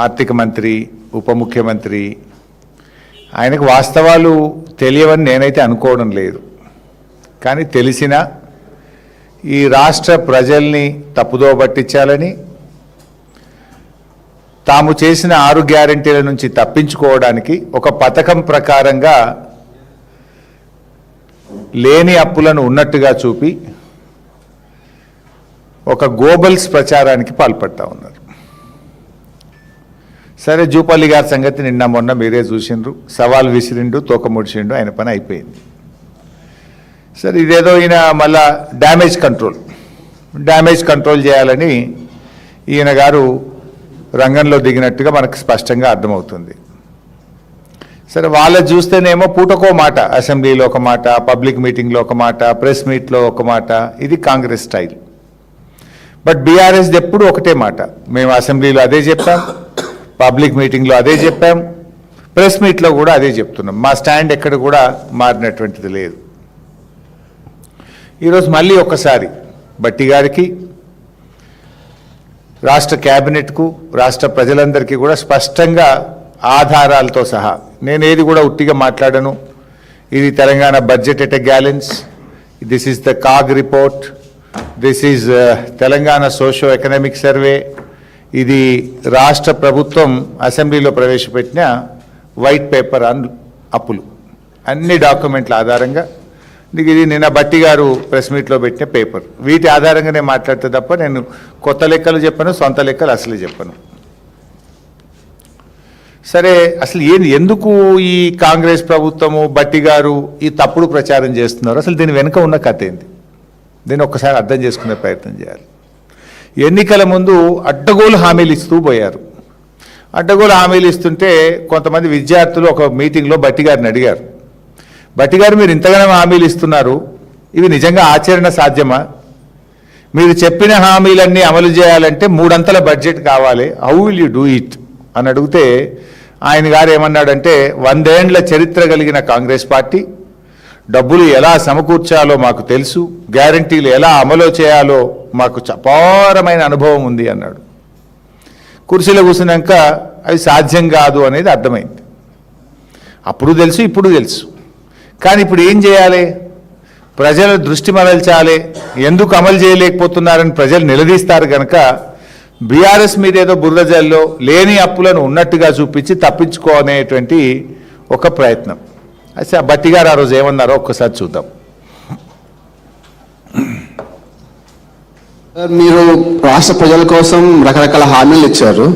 ఆర్థిక మంత్రి, ఉప ముఖ్యమంత్రి ఆయనకు వాస్తవాలు తెలియవని నేనైతే అనుకోవడం లేదు. కానీ తెలిసినా ఈ రాష్ట్ర ప్రజల్ని తప్పుదో పట్టించాలని, తాము చేసిన 6 గ్యారెంటీల నుంచి తప్పించుకోవడానికి ఒక పథకం ప్రకారంగా లేని అప్పులను ఉన్నట్టుగా చూపి ఒక గోబల్స్ ప్రచారానికి పాల్పడతా ఉన్నారు. సరే, జూపల్లి గారి సంగతి నిన్న మొన్న మీరే చూసిండ్రు. సవాల్ విసిరిండు, తోక ముడిచిండు, ఆయన పని అయిపోయింది. సరే, ఇదేదో ఈయన మళ్ళా డ్యామేజ్ కంట్రోల్ చేయాలని ఈయన గారు రంగంలో దిగినట్టుగా మనకు స్పష్టంగా అర్థమవుతుంది. సరే, వాళ్ళది చూస్తేనేమో పూటకో మాట, అసెంబ్లీలో ఒక మాట, పబ్లిక్ మీటింగ్లో ఒక మాట, ప్రెస్ మీట్లో ఒక మాట. ఇది కాంగ్రెస్ స్టైల్. బట్ బీఆర్ఎస్ది ఎప్పుడు ఒకటే మాట. మేము అసెంబ్లీలో అదే చెప్పాం, పబ్లిక్ మీటింగ్లో అదే చెప్పాం, ప్రెస్ మీట్లో కూడా అదే చెప్తున్నాం. మా స్టాండ్ ఎక్కడ కూడా మారినటువంటిది లేదు. ఈరోజు మళ్ళీ ఒక్కసారి భట్టి గారికి, రాష్ట్ర క్యాబినెట్కు, రాష్ట్ర ప్రజలందరికీ కూడా స్పష్టంగా ఆధారాలతో సహా, నేను ఏది కూడా ఉట్టిగా మాట్లాడను. ఇది Telangana budget at a gallons, this is the CAG report, this is Telangana socio economic survey, ఇది రాష్ట్ర ప్రభుత్వం అసెంబ్లీలో ప్రవేశపెట్టిన వైట్ పేపర్ ఆన్ అప్పులు, అన్ని డాక్యుమెంట్ల ఆధారంగా. ఇది నిన్న భట్టి గారు ప్రెస్ మీట్లో పెట్టిన పేపర్. వీటి ఆధారంగానే మాట్లాడితే తప్ప నేను కొత్త లెక్కలు చెప్పను, సొంత లెక్కలు అసలు చెప్పను. సరే, అసలు ఎందుకు ఈ కాంగ్రెస్ ప్రభుత్వము, భట్టి గారు ఈ తప్పుడు ప్రచారం చేస్తున్నారు? అసలు దీని వెనుక ఉన్న కథ ఏంది? దీన్ని ఒక్కసారి అర్థం చేసుకునే ప్రయత్నం చేయాలి. ఎన్నికల ముందు అడ్డగోలు హామీలు ఇస్తూ పోయారు. అడ్డగోలు హామీలు ఇస్తుంటే కొంతమంది విద్యార్థులు ఒక మీటింగ్లో భట్టి గారిని అడిగారు, భట్టి గారు మీరు ఇంతగానో హామీలు ఇస్తున్నారు, ఇవి నిజంగా ఆచరణ సాధ్యమా? మీరు చెప్పిన హామీలన్నీ అమలు చేయాలంటే 3 అంతల బడ్జెట్ కావాలి, how will you do it అని అడిగితే ఆయన గారు ఏమన్నాడంటే, 100 ఏండ్ల చరిత్ర కలిగిన కాంగ్రెస్ పార్టీ, డబ్బులు ఎలా సమకూర్చాలో మాకు తెలుసు, గ్యారంటీలు ఎలా అమలు చేయాలో మాకు అపారమైన అనుభవం ఉంది అన్నాడు. కుర్చీలో కూర్చున్నాక అవి సాధ్యం కాదు అనేది అర్థమైంది. అప్పుడు తెలుసు, ఇప్పుడు తెలుసు. కానీ ఇప్పుడు ఏం చేయాలి? ప్రజల దృష్టి మరల్చాలి. ఎందుకు అమలు చేయలేకపోతున్నారని ప్రజలు నిలదీస్తారు కనుక బీఆర్ఎస్ మీద ఏదో బురదజల్లో లేని అప్పులను ఉన్నట్టుగా చూపించి తప్పించుకోనేటువంటి ఒక ప్రయత్నం. అయితే భట్టి గారు ఆ రోజు ఏమన్నారో ఒక్కసారి చూద్దాం. మీరు రాష్ట్ర ప్రజల కోసం రకరకాల హామీలు ఇచ్చారు.